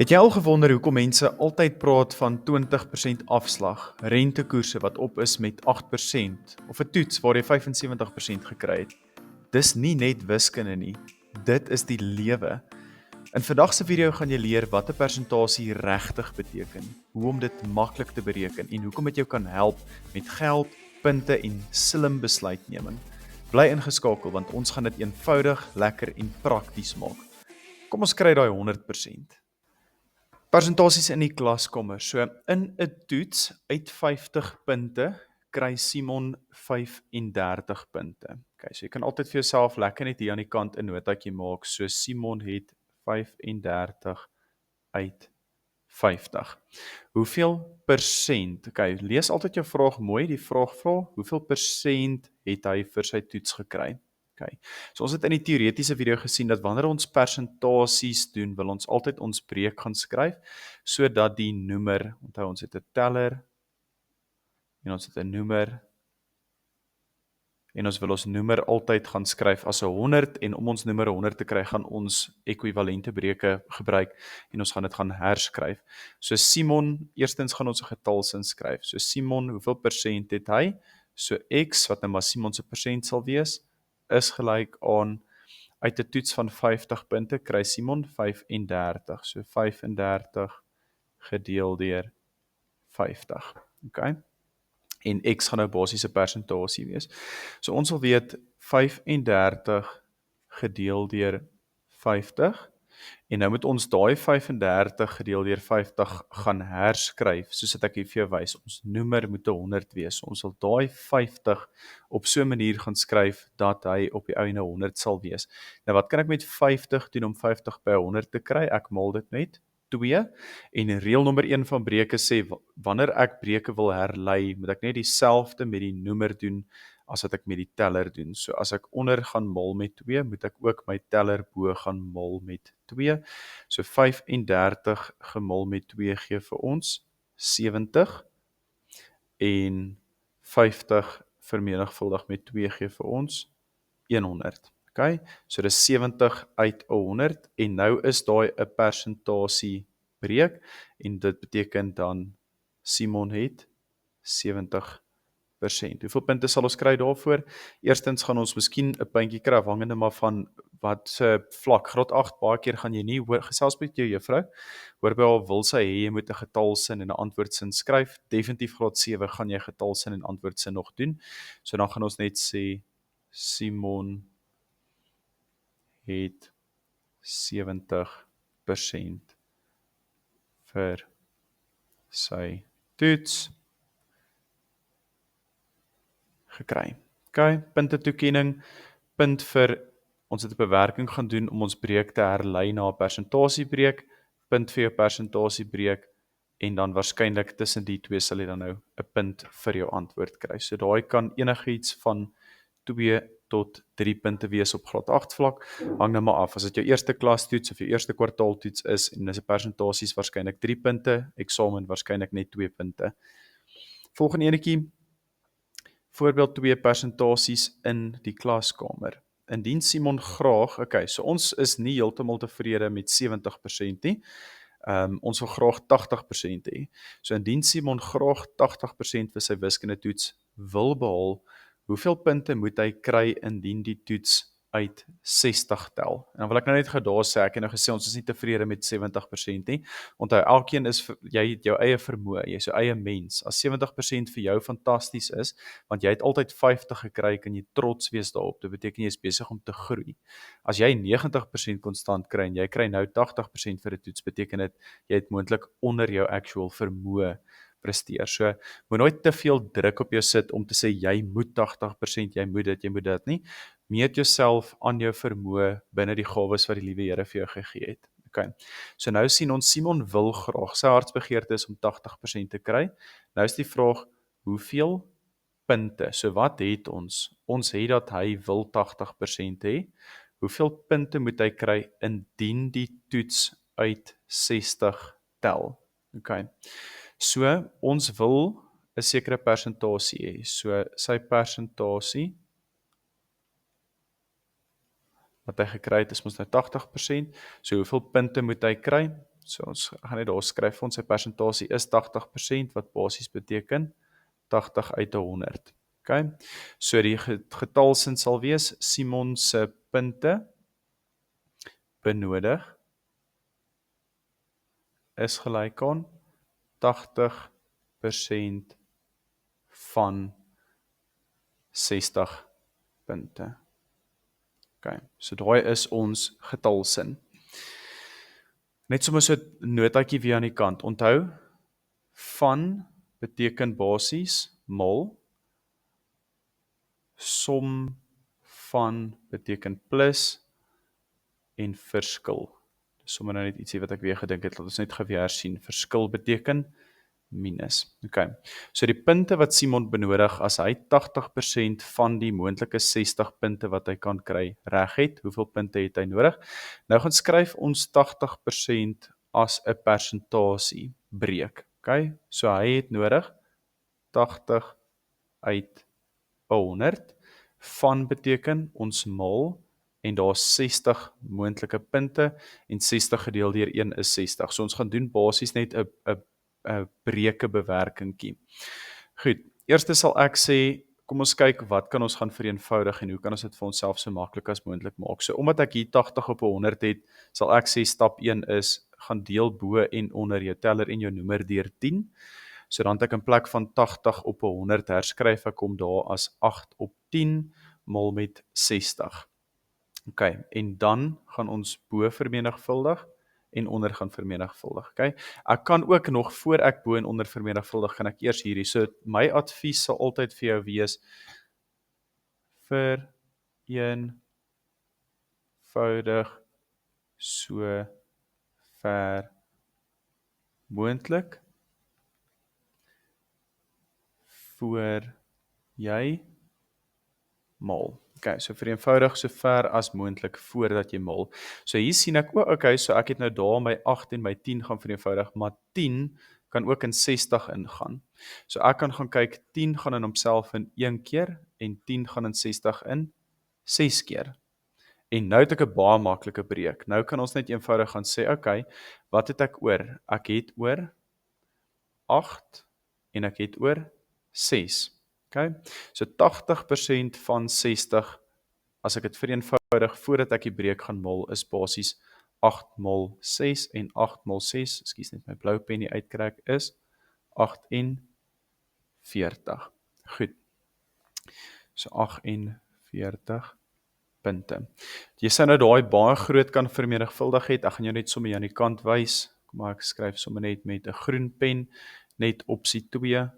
Het jy al gewonder hoekom mense altyd praat van 20% afslag, rentekoerse wat op is met 8% of 'n toets waar jy 75% gekry het? Dis nie net wiskunde nie, dit is die lewe. In vandag se video gaan jy leer wat 'n persentasie regtig beteken, hoe om dit maklik te bereken en hoekom dit jou kan help met geld, punte en slim besluitneming. Bly ingeskakel want ons gaan dit eenvoudig, lekker en prakties maak. Kom ons kry daai 100%. Persentasies in die klaskamer. So in 'n toets uit 50 punte kry Simon 35 punte. Okay, so jy kan altyd vir jouself lekker net hier aan die kant 'n notaatjie maak. So Simon het 35 uit 50. Hoeveel persent? Okay, lees altyd jou vraag mooi. Die vraag vra, hoeveel persent het hy vir sy toets gekry? Okay. So ons het in die teoretiese video gesien dat wanneer ons persentasies doen, wil ons altyd ons breek gaan skryf, sodat die noemer, onthou ons het 'n teller, en ons het 'n noemer, en ons wil ons noemer altyd gaan skryf as 'n 100, en om ons noemer 100 te kry, gaan ons ekwivalente breuke gebruik, en ons gaan dit gaan herskryf. So Simon, eerstens gaan ons 'n getalsin skryf. So Simon, hoeveel persent het hy? So X, wat nou maar Simon se persent sal wees, is gelyk aan, uit 'n toets van 50 punte kry Simon 35. So 35 gedeel deur 50. Okay? En X gaan nou basies 'n persentasie wees. So ons wil weet 35 gedeel deur 50. En nou moet ons daai 35 gedeel deur 50 gaan herskryf, soos wat ek hier vir jou wys. Ons noemer moet 100 wees. So ons wil daai 50 op so 'n manier gaan skryf dat hy op die einde 100 sal wees. Nou wat kan ek met 50 doen om 50 by 100 te kry? Ek maal dit met 2, en reël nommer 1 van breuke sê, wanneer ek breuke wil herlei, moet ek net dieselfde met die noemer doen as wat ek met die teller doen. So as ek onder gaan maal met 2, moet ek ook my teller bo gaan maal met 2. So 35 gemaal met 2 gee vir ons 70, en 50 vermenigvuldig met 2 gee vir ons 100. Okay? So dis 70 uit 100, en nou is daai 'n persentasie breek, en dit beteken dan Simon het 70%. Hoeveel punte sal ons kry daarvoor? Eerstens gaan ons miskien 'n puntjie kry, afhangende maar van wat se vlak. Graad 8, baie keer gaan jy nie hoor, gesels met jou juffrou, hoor by haar wil sy hê jy moet 'n getalsin en 'n antwoordsin skryf. Definitief graad 7 gaan jy getalsin en antwoordsin nog doen. So dan gaan ons net sê Simon het 70% vir sy toets gekry. Okay, punte toekenning, punt vir, ons het 'n bewerking gaan doen om ons breek te herlei na 'n persentasiebreek, punt vir jou persentasiebreek, en dan waarskynlik tussen die twee sal jy dan nou 'n punt vir jou antwoord kry. So daai kan enigiets van 2 tot 3 punte wees op graad 8 vlak, hang nou maar af. As dit jou eerste klastoets of jou eerste kwartaaltoets is, en dis 'n persentasies waarskynlik 3 punte, eksamen waarskynlik net 2 punte. Volgende enetjie, voorbeeld 2 persentasies in die klaskamer. Indien Simon graag, okay, so ons is nie heeltemal tevrede met 70% nie, ons wil graag 80% hê. So indien Simon graag 80% vir sy wiskunde toets wil behaal, hoeveel punte moet hy kry indien die toets uit 60 tel? En dan wil ek nou net gedaar sê, ek het nou gesê ons is nie tevrede met 70% nie. Onthou, elkeen is, jy het jou eie vermoë, jy is jou eie mens. As 70% vir jou fantasties is, want jy het altyd 50 gekry, kan jy trots wees daarop. Dit beteken jy is besig om te groei. As jy 90% konstant kry en jy kry nou 80% vir 'n toets, beteken dit jy het moontlik onder jou actual vermoë presteer. So, moet nooit te veel druk op jou sit om te sê jy moet 80%, jy moet dit nie. Meet jouself aan jou vermoë binne die gawes wat die liewe Here vir jou gegee het. Okay. So nou sien ons Simon wil graag, sy hartsbegeerte is om 80% te kry. Nou is die vraag, hoeveel punte? So wat het ons? Ons het dat hy wil 80% hê. Hoeveel punte moet hy kry indien die toets uit 60 tel? Okay. So ons wil 'n sekere persentasie hê. So sy persentasie wat hy gekry het is mos nou 80%. So hoeveel punte moet hy kry? So ons gaan net daar skryf, ons sy persentasie is 80%, wat basies beteken 80 uit 100. Okay? So die getalsin sal wees, Simon se punte benodig is gelyk aan 80% van 60 punte. Okay, so daai is ons getalsin. Net sommer so 'n notaatjie weer aan die kant. Onthou, van beteken basies mol, som van beteken plus en verskil. Dis sommer nou net ietsie wat ek weer gedink het, laat ons net geweer sien. Verskil beteken minus. Okay. So die punte wat Simon benodig as hy 80% van die moontlike 60 punte wat hy kan kry reg het, hoeveel punte het hy nodig? Nou gaan skryf ons 80% as 'n persentasie breek. Okay? So hy het nodig 80 uit 100. Van beteken ons maal en daar is 60 moontlike punte en 60 gedeel deur 1 is 60. So ons gaan doen basies net 'n breuke bewerkingkie. Goed, eerste sal ek sê, kom ons kyk wat kan ons gaan vereenvoudig en hoe kan ons dit vir onsself so maklik as moontlik maak. So omdat ek hier 80 op 100 het, sal ek sê stap 1 is, gaan deel bo en onder jou teller en jou noemer deur 10. So dan het ek in plek van 80 op 100 herskryf ek hom daar as 8 op 10 mal met 60. Okay, en dan gaan ons bo vermenigvuldig en onder gaan vermenigvuldig. Okay? Ek kan ook nog, voor ek bo en onder vermenigvuldig, kan ek eers hierdie, so my advies sal altyd vir jou wees, vereenvoudig so ver moontlik voor jy maal. Okay, so vereenvoudig so ver as moontlik voordat jy maal. So hier sien ek, okay, so ek het nou daar my 8 en my 10 gaan vereenvoudig, maar 10 kan ook in 60 ingaan. So ek kan gaan kyk, 10 gaan in homself in 1 keer en 10 gaan in 60 in 6 keer. En nou het ek 'n baie maklike breek. Nou kan ons net eenvoudig gaan sê, okay, wat het ek oor? Ek het oor 8 en ek het oor 6. Okay? So 80% van 60, as ek dit vereenvoudig voordat ek die breek gaan maal, is basies 8 mal 6 en 8 mal 6, ekskuus net my blou pen nie uitkry, is 48. Goed. So 48 punte. Jy sou nou daai baie groot kan vermenigvuldig het, ek gaan jou net sommer aan die kant wys, kom maar ek skryf sommer net met 'n groen pen, net opsie 2.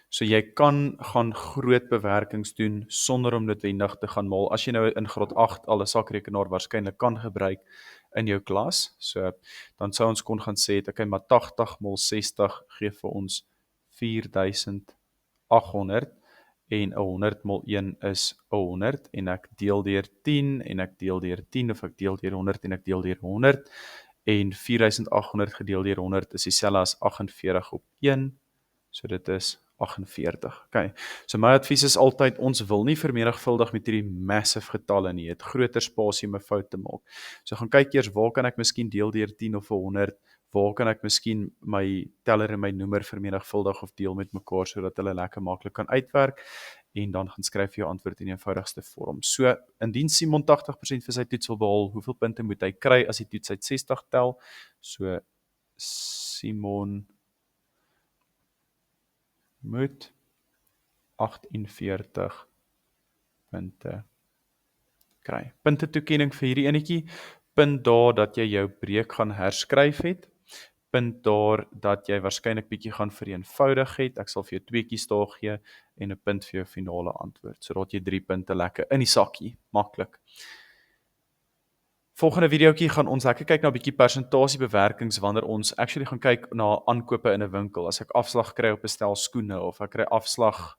So jy kan gaan groot bewerkings doen sonder om noodwendig te gaan maal. As jy nou in graad 8 al 'n sakrekenaar waarskynlik kan gebruik in jou klas, so dan sou ons kon gaan sê, okay, maar 80 mal 60 gee vir ons 4800 en 100 mal 1 is 100 en ek deel deur 10 en ek deel deur 10 of ek deel deur 100 en ek deel deur 100 en 4800 gedeel deur 100 is dieselfde as 48 op 1, so dit is 48. Okay. So my advies is altyd, ons wil nie vermenigvuldig met hierdie massive getalle nie, het groter spasie om 'n fout te maak. So gaan kyk eers, waar kan ek miskien deel deur 10 of 100, waar kan ek miskien my teller en my noemer vermenigvuldig of deel met mekaar, sodat hulle lekker maklik kan uitwerk, en dan gaan skryf jou antwoord in die eenvoudigste vorm. So, indien Simon 80% vir sy toets wil behaal, hoeveel punte moet hy kry as die toets uit 60 tel? So, Simon moet 48 punte kry. Punte toekenning vir hierdie enetjie, punt daar dat jy jou breek gaan herskryf het, punt daar dat jy waarskynlik bietjie gaan vereenvoudig het, ek sal vir jou 2 kies daar gee, en 'n punt vir jou finale antwoord, so dat jy 3 punte lekker in die sakkie, maklik. Volgende videoetjie gaan ons lekker kyk na 'n bietjie persentasiebewerkings wanneer ons actually gaan kyk na aankope in 'n winkel. As ek afslag kry op 'n stel skoene of ek kry afslag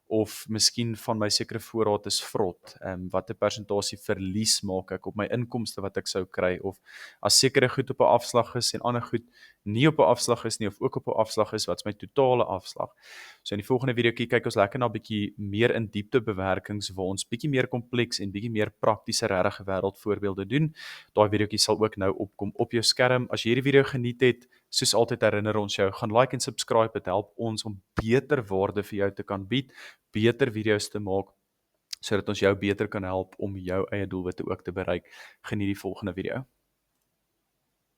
of miskien van my sekere voorraad is vrot, watter persentasie verlies maak ek op my inkomste wat ek sou kry, of as sekere goed op 'n afslag is en ander goed nie op 'n afslag is nie, of ook op 'n afslag is, wat's my totale afslag. So in die volgende videoetjie kyk ons lekker na bietjie meer in diepte bewerkings waar ons bietjie meer kompleks en bietjie meer praktiese regte wêreld voorbeelde doen. Daai videoetjie sal ook nou opkom op jou skerm. As jy hierdie video geniet het, soos altyd herinner ons jou, gaan like en subscribe, dit help ons om beter waarde vir jou te kan bied, beter video's te maak, sodat ons jou beter kan help om jou eie doelwitte ook te bereik. Geniet die volgende video.